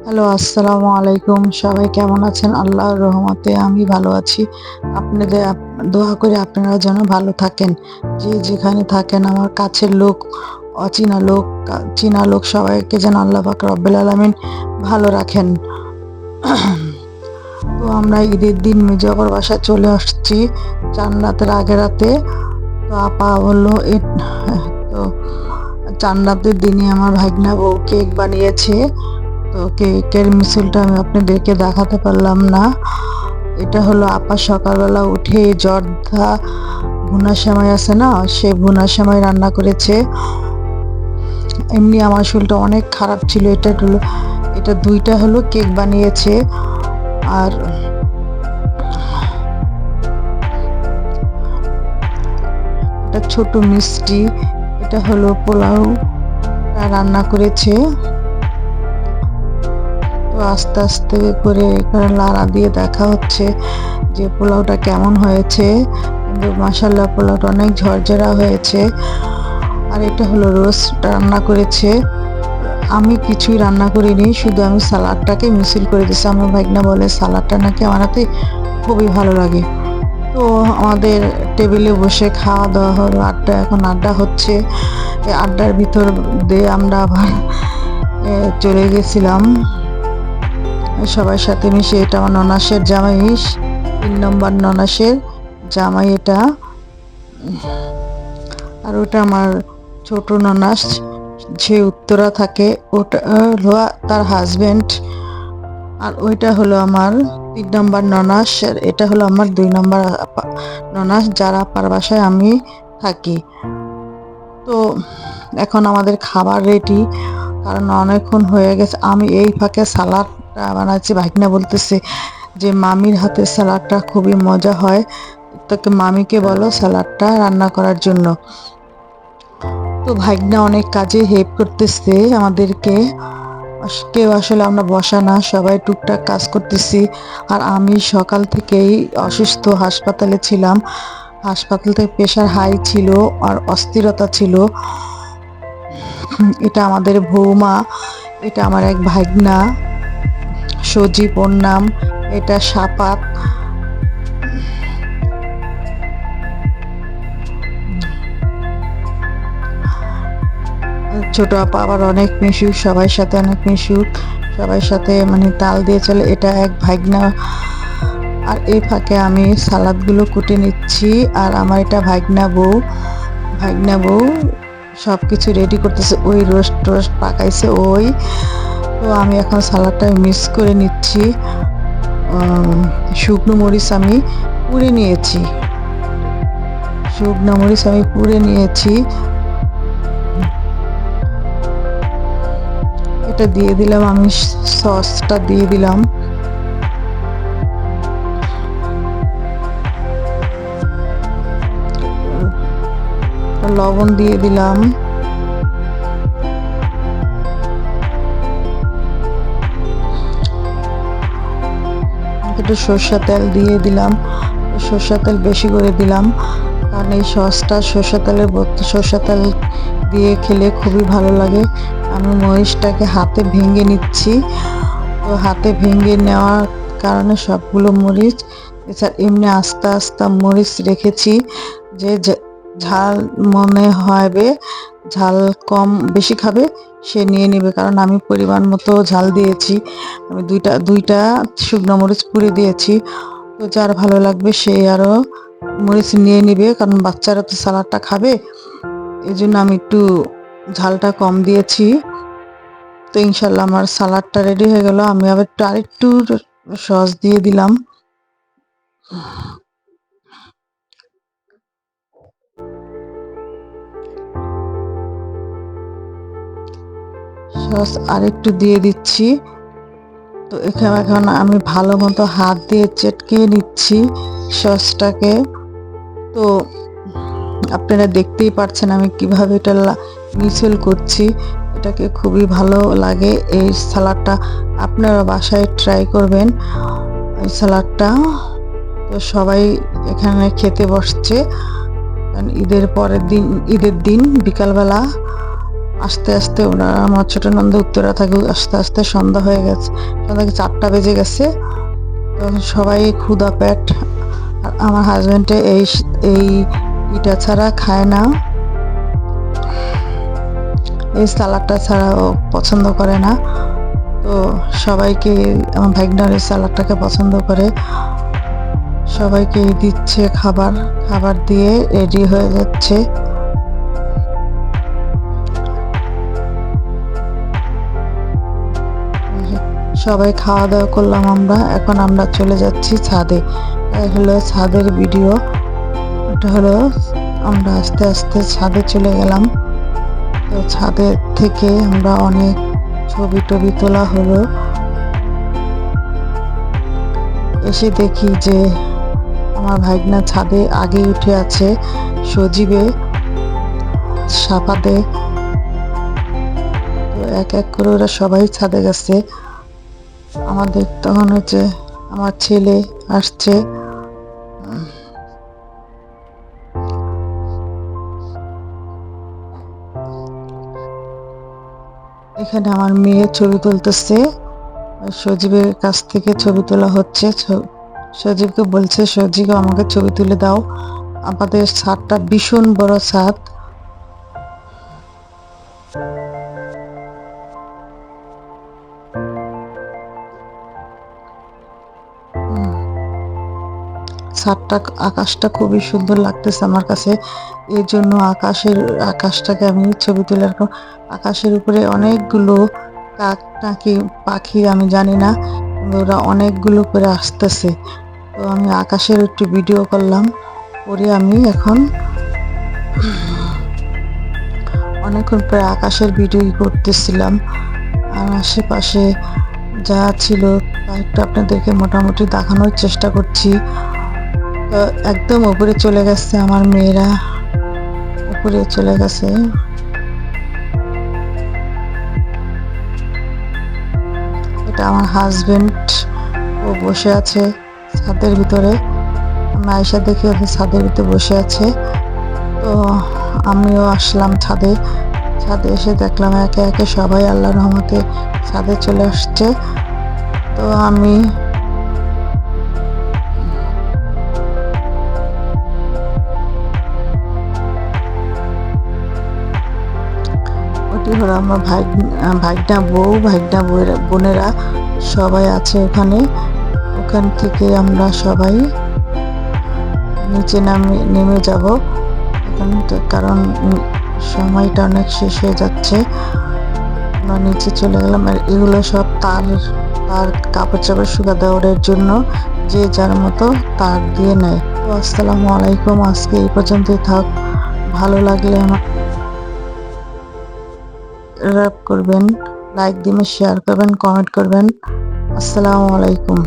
Hello, আসসালামু আলাইকুম। সবাই কেমন আছেন? আল্লাহর রহমতে আমি ভালো আছি। আপনাদের দোয়া করি আপনারাও যেন ভালো থাকেন। যে যেখানে থাকেন, আমার কাছের লোক, অচেনা লোক, চেনা লোক সবাইকে যেন আল্লাহ পাক রব্বুল আলামিন ভালো রাখেন। তো আমরা ঈদের দিন মেজো আপার বাসায় চলে আসছি চাঁদ রাতের আগে রাতে। তো আপা বলল তো চাঁদ রাতের দিনই আমার ভাগনা বউ কেক বানিয়েছে। তো কেকের মিছিলটা আমি আপনাদেরকে দেখাতে পারলাম না। এটা হলো আপা সকালবেলা উঠে জর্দা ভুনা সেমাই আছে না, সে ভুনা সেমাই রান্না করেছে। এমনি আমার শরীরটা অনেক খারাপ ছিল, এটা দুইটা হলো কেক বানিয়েছে। আর এটা ছোট মিষ্টি, এটা হলো পোলাও রান্না করেছে। তো আস্তে আস্তে করে এখানে লাড়া দিয়ে দেখা হচ্ছে যে পোলাওটা কেমন হয়েছে। কিন্তু মাশাল্লাহ পোলাওটা অনেক ঝরঝরা হয়েছে। আর এটা হলো রোস্ট রান্না করেছে। আমি কিছুই রান্না করিনি, শুধু আমি সালাডটাকে মিছিল করে দিয়েছি। আমার ভাগনা বলে সালাডটা নাকি আমার হাতে খুবই ভালো লাগে। তো আমাদের টেবিলে বসে খাওয়া দাওয়া হলো, এখন আড্ডা হচ্ছে। এই আড্ডার ভিতর দিয়ে আমরা আবার চলে গেছিলাম সবার সাথে মিশে। এটা আমার ননাসের জামাই, 3 নম্বর ননাসের জামাই এটা। আর ওটা আমার ছোট ননাস, যে উত্তরা থাকে, ওটা হলো তার হাজবেন্ড। আর ওইটা হলো আমার 3 নম্বর ননাস, আর এটা হলো আমার 2 নম্বর ননাস, যারা আপার বাসায় আমি থাকি। তো এখন আমাদের খাবার রেডি, কারণ অনেকক্ষণ হয়ে গেছে। আমি এই ফাঁকে সালাডটা বানাচ্ছি। ভাগনা বলতেছে যে মামির হাতের সালাডটা খুবই মজা হয়, তোকে মামিকে বলো সালাডটা রান্না করার জন্য। তো ভাগনা অনেক কাজে হেল্প করতেছে আমাদেরকে। কেউ আসলে আমরা বসা না, সবাই টুকটাক কাজ করতেছি। আর আমি সকাল থেকেই অসুস্থ, হাসপাতালে ছিলাম। হাসপাতাল থেকে প্রেশার হাই ছিল আর অস্থিরতা ছিল। এটা আমাদের বৌমা, এটা আমার এক ভাগনা সজীব ওর নাম, এটা সাপাত। ছোট আপা আবার অনেক মিশুক, সবার সাথে অনেক মিশুক, সবার সাথে মানে তাল দিয়ে চলে। এটা এক ভাগনা। আর এই ফাঁকে আমি সালাদগুলো কুটে নিচ্ছি। আর আমার এটা ভাগনা বউ সব কিছু রেডি করতেছে। ওই রোস্ট পাকাইছে ওই। তো আমি এখন সালাদটা মিক্স করে নিচ্ছি। শুকনো মরিচ আমি পুড়ে নিয়েছি। এটা দিয়ে দিলাম, আমি সসটা দিয়ে দিলাম। লবণ দিয়ে দিলাম। একটু সরষের তেল দিয়ে দিলাম, সরষের তেল বেশি করে দিলাম, কারণ এই সসটা সরষের তেল দিয়ে খেলে খুবই ভালো লাগে। আমি মরিচটাকে হাতে ভেঙে নিচ্ছি। তো হাতে ভেঙে নেওয়ার কারণে সবগুলো মরিচ, এছাড়া এমনি আস্তে আস্তে মরিচ রেখেছি। যে ঝাল মনে হবে, ঝাল কম বেশি খাবে সে নিয়ে নেবে, কারণ আমি পরিমাণ মতো ঝাল দিয়েছি। আমি দুইটা শুকনো মরিচ পুড়ে দিয়েছি। তো যার ভালো লাগবে সে আরও মরিচ নিয়ে নিবে, কারণ বাচ্চারা তো সালাডটা খাবে, এই জন্য আমি একটু ঝালটা কম দিয়েছি। তো ইনশাল্লাহ আমার সালাডটা রেডি হয়ে গেল। আমি আবার আরেকটু সস দিয়ে দিলাম। সস আরেকটু দিয়ে দিচ্ছি। তো এখন আমি ভালো মতো হাত দিয়ে চেটকে নিচ্ছি সসটাকে। তো আপনারা দেখতেই পাচ্ছেন আমি কিভাবে এটা মিছিল করছি। এটাকে খুবই ভালো লাগে এই সালাডটা, আপনারা বাসায় ট্রাই করবেন এই সালাডটা। তো সবাই এখানে খেতে বসছে, কারণ ঈদের দিন বিকালবেলা। আস্তে আস্তে ওরা আমার ছোট নন্দ উত্তরা থাকে, আস্তে আস্তে সন্ধ্যা হয়ে গেছে, সন্ধ্যা 4টা বেজে গেছে। তো সবাই ক্ষুধা পেট। আর আমার হাজবেন্ডে এই ইটা ছাড়া খায় না, এই সালাডটা ছাড়া ও পছন্দ করে না। তো সবাইকে, আমার ভাইগনার এই সালাডটাকে পছন্দ করে, সবাইকে দিচ্ছে খাবার। খাবার দিয়ে রেডি হয়ে যাচ্ছে। সবাই খাওয়া দাওয়া করলাম আমরা, এখন আমরা চলে যাচ্ছি ছাদে। হলো ছাদের ভিডিও, এটা হলো আমরা আস্তে আস্তে ছাদে চলে গেলাম। তো ছাদের থেকে আমরা অনেক ছবি টবি তোলা হলো। এসে দেখি যে আমার ভাইগনা ছাদে আগে উঠে আছে সজীবে সাপাতে। তো এক এক করে ওরা সবাই ছাদে গেছে। আমাদের তখন হচ্ছে আমার ছেলে আসছে, এখানে আমার মেয়ে ছবি তুলতেছে। সজীবের কাছ থেকে ছবি তোলা হচ্ছে। সজীবকে বলছে, সজীব আমাকে ছবি তুলে দাও। আমাদের ছাদটা ভীষণ বড় ছাদ। ছাদটা, আকাশটা খুবই সুন্দর লাগতেছে আমার কাছে, এই জন্য আকাশটাকে আমি ছবি তুলে রাখলাম। আকাশের উপরে অনেকগুলো কাক নাকি পাখি আমি জানি না, কিন্তু ওরা অনেকগুলো করে আসতেছে। তো আমি আকাশের একটু ভিডিও করলাম, করে আমি এখন অনেকক্ষণ পরে আকাশের ভিডিও করতেছিলাম। আর আশেপাশে যা ছিল তা একটু আপনাদেরকে মোটামুটি দেখানোর চেষ্টা করছি। তো একদম উপরে চলে গেছে, আমার মেয়েরা উপরে চলে গেছে। এটা আমার হাজবেন্ড, ও বসে আছে ছাদের ভিতরে। আমি আয়সা দেখি ওদের ছাদের ভিতরে বসে আছে। তো আমিও আসলাম ছাদে। ছাদে এসে দেখলাম একে একে সবাই আল্লাহর রহমতে ছাদে চলে আসছে। তো আমি ওটি হলো আমার ভাইগনা বউ, ভাইগনা বোনেরা সবাই আছে ওখানে। ওখান থেকে আমরা সবাই নিচে নেমে যাব, কারণ সময়টা অনেক শেষ হয়ে যাচ্ছে। আমরা নিচে চলে গেলাম। আর এগুলো সব তার কাপড় চাপড় শুকা দেওয়ার জন্য যে যার মতো তার দিয়ে নেয়। তো আসসালামু আলাইকুম, আজকে এই পর্যন্তই থাক। ভালো লাগলে আমার করবেন, লাইক দিবেন, শেয়ার করবেন, কমেন্ট করবেন। আসসালামু আলাইকুম।